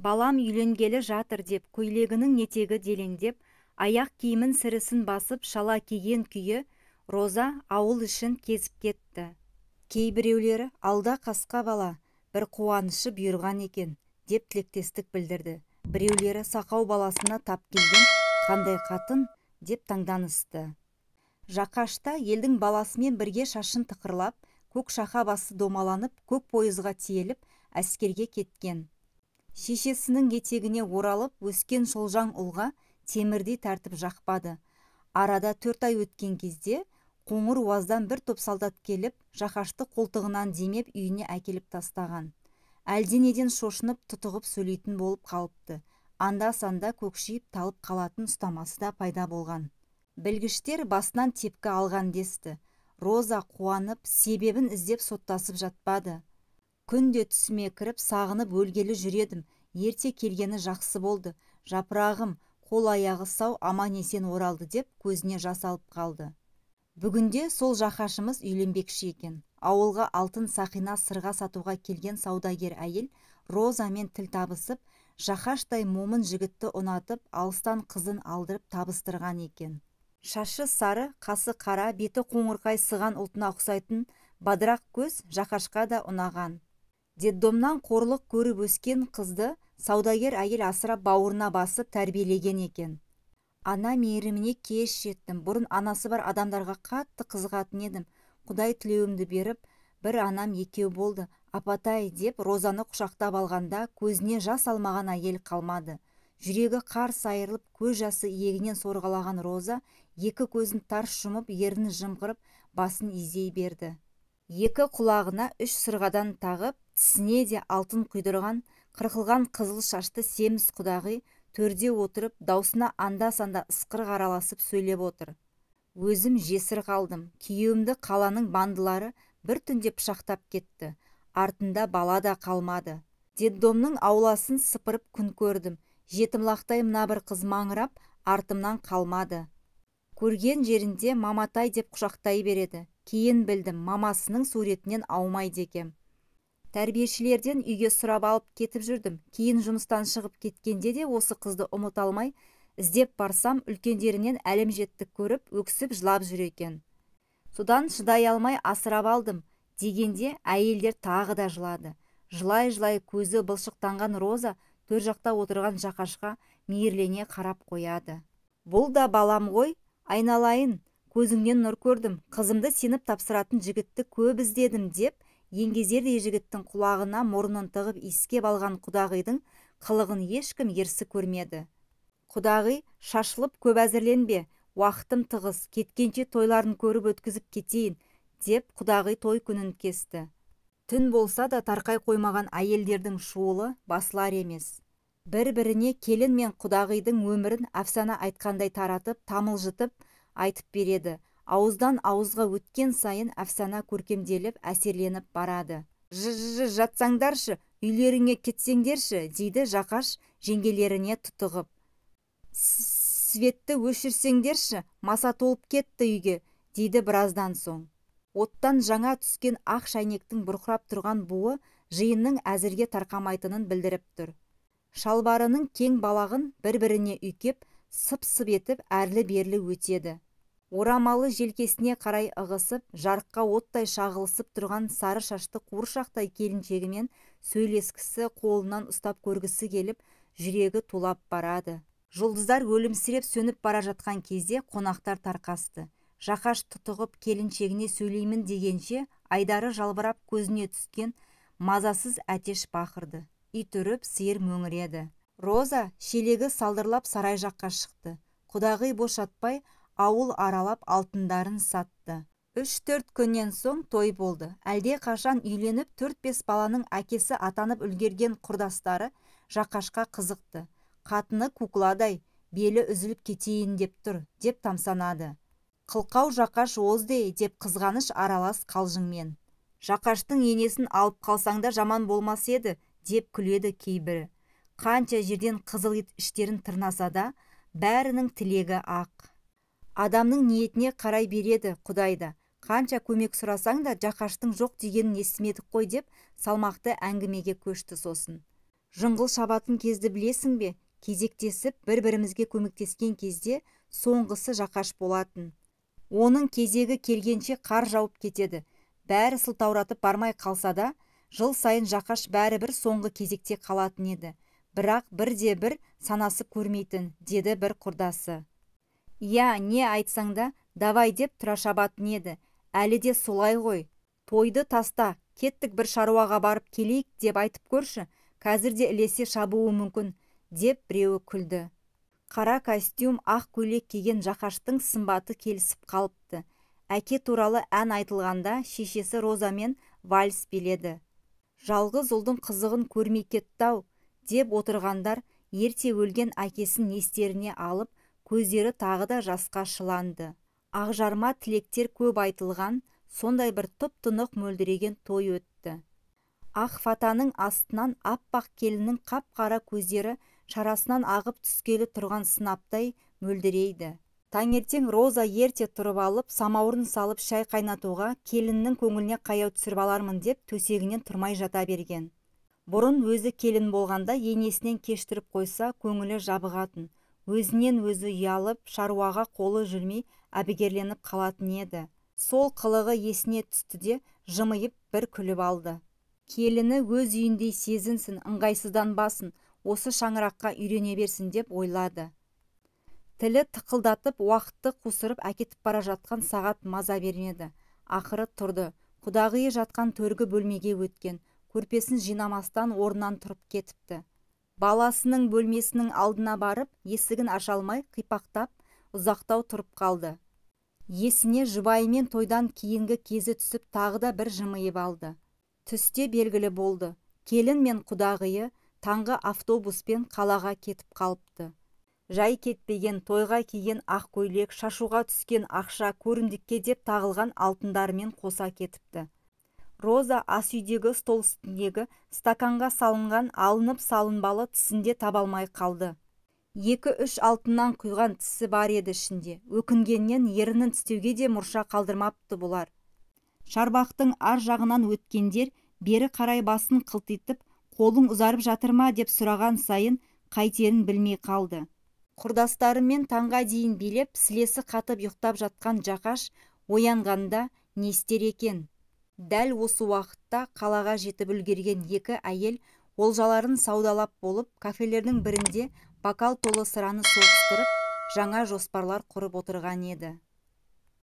Балам үйленгелі жатыр деп, көйлегінің етегі делеңдеп, аяқ киімін сірісін басып шала киген күйі Роза ауыл ішін кезіп кетті. Кейбіреулері алда қасқа бала, бір қуанышы бұйырған екен деп тілектестік білдірді. Біреулері сақау баласына тап келген қандай қатын деп таңданысты. Жақашта елдің баласымен бірге шашын тықырлап, көк шақа басы домаланып, көк пойызға тиеліп, әскерге кеткен. Шешесінің етегіне оралып, өскен шолжаң ұлға темірдей тәртіп жақпады. Арада 4 ай өткен кезде Қоңыр Уаздан бір топ солдат келіп, Жақашты қолтығынан демеп үйіне әкеліп тастаған. Әлденеден шошынып тұтығып сөйлейтін болып қалыпты. Анда-санда көкшиіп талып қалатын ұстамасы да пайда болған. Білгіштер басынан тепкі алған десті. Роза қуанып, себебін іздеп соттасып жатпады. Күнде түсіме кіріп, сағынып өлгелі жүредім. Ерте келгені жақсы болды. Жапырағым, қол аяғы сау, аман есен оралды деп көзіне жас алып қалды. Бүгінде сол Жақашымыз үйленбекші екен. Ауылға алтын сақина сырға сатуға келген саудагер әйел Розамен тіл табысып, Жақаштай момын жігітті ұнатып, алыстан қызын алдырып табыстырған екен. Шашы сары, қасы қара, беті қоңырқай сыған ұлтына ұқсайтын бадырақ көз Жақашқа да ұнаған. Детдомнан қорлық көріп өскен қызды саудагер әйел асырап бауырына басып тәрбиелеген екен. Ана мейіріміне кеш жеттім. Бұрын анасы бар адамдарға қатты қызығатын едім. Құдай тілеуімді беріп, бір анам екеу болды. Апатай деп Розаны құшақтап алғанда көзіне жас алмаған әйел қалмады. Жүрегі қарс айырылып, көз жасы иегінен сорғалаған Роза екі көзін тарс жұмып, ернін жымқырып, басын изей берді. Екі құлағына 3 сырғадан тағып, тісіне де алтын құйдырған, қырқылған қызыл шашты семіз құдағи төрде отырып, даусына анда-санда ысқырық араласып сөйлеп отыр. Өзім жесір қалдым. Күйеуімді қаланың бандылары бір түнде пышақтап кетті. Артында бала да қалмады. Детдомның ауласын сыпырып күн көрдім. Жетімлақтай мына бір қыз маңырап, артымнан қалмады. Көрген жерінде маматай деп құшақтай береді. Кейін білдім, мамасының суретінен аумайды екем. Тәрбиешілерден үйге сұрап алып кетіп жүрдім. Кейін жұмыстан шығып кеткенде де осы қызды ұмыта алмай, іздеп барсам, үлкендерінен әлімжеттік көріп, өксіп жылап жүр екен. Содан шыдай алмай асырап алдым дегенде әйелдер тағы да жылады. Жылай-жылай көзі былшықтанған Роза төр жақта отырған Жақашқа мейірлене қарап қояды. Бұл да балам ғой, айналайын, көзіңнен нұр көрдім. Қызымды сеніп тапсыратын жігітті көп іздедім деп, еңгезердей жігіттің құлағына мұрнын тығып иіскеп алған құдағидың қылығын ешкім ерсі көрмеді. Құдағи, шашылып көп әзірленбе, уақытым тығыз, кеткенше тойларын көріп өткізіп кетейін, деп құдағи той күнін кесті. Түн болса да тарқай қоймаған әйелдердің шуылы басылар емес. Бір-біріне келін мен құдағидың өмірін әфсана айтқандай таратып, тамылжытып айтып береді. Ауыздан ауызға өткен сайын әфсана көркемделіп, әсерленіп барады. Жы-жы-жы жатсаңдаршы, үйлеріңе кетсеңдерші, дейді Жақаш жеңгелеріне тұтығып. Светті өшірсеңдерші, маса толып кетті үйге, дейді біраздан соң. Оттан жаңа түскен ақ шайнектің бұрқырап тұрған буы жиынның әзірге тарқамайтынын білдіріп тұр. Шалбарының кең балағын бір-біріне үйкеп, сып-сып етіп әрлі-берлі өтеді. Орамалы желкесіне қарай ығысып, жарыққа оттай шағылысып тұрған сары шашты қуыршақтай келіншегімен сөйлескісі, қолынан ұстап көргісі келіп, жүрегі тулап барады. Жұлдыздар өлімсіреп сөніп бара жатқан кезде қонақтар тарқасты. Жақаш тұтығып келіншегіне сөйлеймін дегенше, айдары жалбырап көзіне түскен мазасыз әтеш бақырды. Ит үріп, сиыр мөңіреді. Роза шелегі салдырлап сарай жаққа шықты. Құдағи бошатпай, ауыл аралап алтындарын сатты. 3-4 күннен соң той болды. Әлде қашан үйленіп 4-5 баланың әкесі атанып үлгерген құрдастары Жақашқа қызықты. Қатыны кукладай, белі үзіліп кетейін деп тұр, деп тамсанады. Қылқау Жақаш оздей деп қызғаныш аралас қалжыңмен. Жақаштың енесін алып қалсаңда жаман болмас еді, деп күледі кейбірі. Қанша жерден қызыл ет іштерін тырнаса да, бәрінің тілегі ақ. Адамның ниетіне қарай береді Құдайда. Қанша көмек сұрасаң да Жақаштың жоқ дегенін естімедік қой деп салмақты әңгімеге көшті сосын. Жыңғыл шабатын кезді білесің бе? Кезектесіп бір-бірімізге көмектескен кезде соңғысы Жақаш болатын. Оның кезегі келгенше қар жауып кетеді. Бәрі сылтауратып бармай қалса да, жыл сайын Жақаш бәрібір соңғы кезекте қалатын еді. Бірақ бірде-бір санасып көрмейтін, деді бір құрдасы. Я, не айтсаң да, давай деп тұра шабатын еді. Әлі де солай ғой. Тойды таста, кеттік бір шаруаға барып келейік деп айтып көрші, қазірде ілесе шабуы мүмкін, деп біреуі күлді. Қара костюм, ақ көйлек киген Жақаштың сымбаты келісіп қалыпты. Әке туралы ән айтылғанда шешесі Розамен вальс биледі. Жалғыз ұлдың қызығын көрмей кетті-ау, деп отырғандар ерте өлген әкесін естеріне алып, көздері тағы да жасқа шыланды. Ақжарма тілектер көп айтылған, сондай бір тұп-тұнық мөлдіреген той өтті. Ақ фатаның астынан аппақ келіннің қап-қара көздері шарасынан ағып түскелі тұрған сынаптай мөлдірейді. Таңертең Роза ерте тұрып алып, самаурын салып шай қайнатуға келіннің көңіліне қаяу түсіріп алармын деп төсегінен тұрмай жата берген. Бұрын өзі келін болғанда енесінен кештіріп қойса көңілі жабығатын. Өзінен өзі ұялып, шаруаға қолы жүрмей әбігерленіп қалатын еді. Сол қылығы есіне түсті де жымиып бір күліп алды. Келіні өз үйіндей сезінсін, ыңғайсызданбасын, осы шаңыраққа үйрене берсін деп ойлады. Тілі тықылдатып, уақытты қусырып әкетіп бара жатқан сағат маза бермеді. Ақыры тұрды. Құдағиы жатқан төргі бөлмеге өткен. Көрпесін жинамастан орнынан тұрып кетіпті. Баласының бөлмесінің алдына барып, есігін аша алмай қипақтап, ұзақтау тұрып қалды. Есіне жұбайымен тойдан кейінгі кезі түсіп тағы да бір жымиып алды. Түсте белгілі болды. Келін мен құдағиы таңғы автобуспен қалаға кетіп қалыпты. Жай кетпеген, тойға киген ақ көйлек, шашуға түскен ақша, көрімдікке деп тағылған алтындарымен қоса кетіпті. Роза ас үйдегі стол үстіндегі стаканға салынған алынып салынбалы тісінде табалмай қалды. 2-3 алтыннан құйған тісі бар еді ішінде. Өкінгеннен ерінін тістеуге де мұрша қалдырмапты бұлар. Шарбақтың ар жағынан өткендер бері қарай басын қылтитып, қолың ұзарып жатыр ма деп сұраған сайын қайтерін білмей қалды. Құрдастарымен таңға дейін билеп, сілесі қатып ұйықтап жатқан Жақаш оянғанда не істер екен? Дәл осы уақытта қалаға жетіп үлгерген екі әйел олжаларын саудалап болып, кафелердің бірінде бокал толы сыраны соғыстырып, жаңа жоспарлар құрып отырған еді.